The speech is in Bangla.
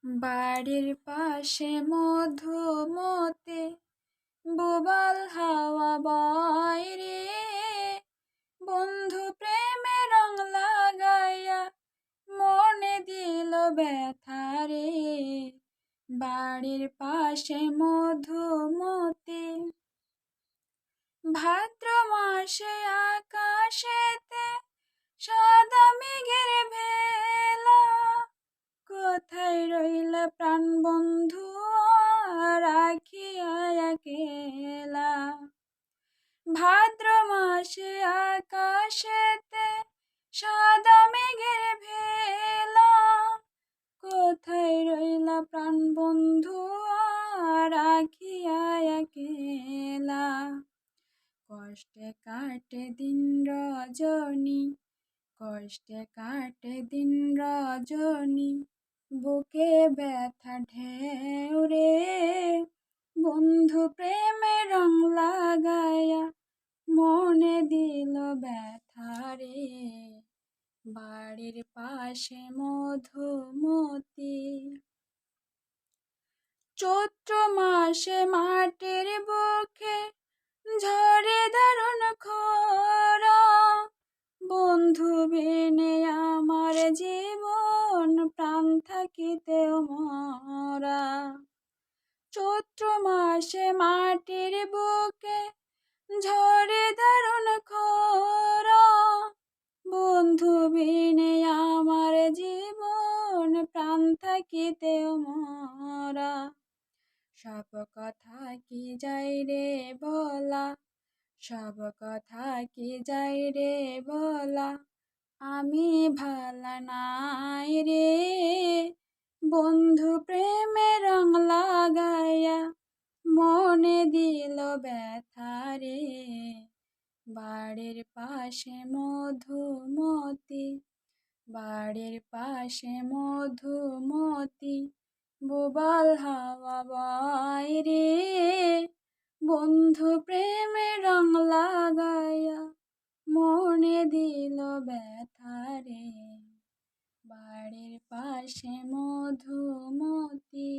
বাড়ির পাশে মধুমতি বোবাল হাওয়া বয় রে, বন্ধু প্রেমে রং লাগাইয়া মনে দিল ব্যথা রে। বাড়ির পাশে মধুমতি ভাদ্র মাসে আকাশেতে সাদা মেঘের ভেলা, কোথায় রইলা প্রাণ বন্ধু রাখিয়া একলা। ভাদ্র মাসে আকাশেতে সাদা মেঘের ভেলা, কোথায় রইলা প্রাণ বন্ধু রাখিয়া একলা। কষ্টে কাটে দিন রজনী, কষ্টে কাটে দিন রজনী, বুকে ব্যথা ঢেউ রে, বন্ধু প্রেমে রং লাগায়া মনে দিল ব্যথা রে। বাড়ির পাশে মধুমতি চৈত্র মাসে মাটির বুকে ঝরে দারুণ খরা, বন্ধু বিনে আমার জীবন প্রাণ থাকিতেও মরা। চৈত্র মাসে মাটির বুকে ঝরে দারুণ খরা, বন্ধু বিনে আমার জীবন প্রাণ থাকিতেও মরা। সব কথা কি যাই রে বলা, সব কথা কি যাই রে বলা, আমি ভালা নাই রে, বন্ধু প্রেমে রং লাগাইয়া মনে দিল ব্যথা রে। বাড়ির পাশে মধুমতি, বাড়ির পাশে মধুমতি বোবাল হাওয়া বয় রে, বন্ধু প্রেমে রং লাগাইয়া মনে দিল ব্যথা রে। বাড়ির পাশে মধুমতি।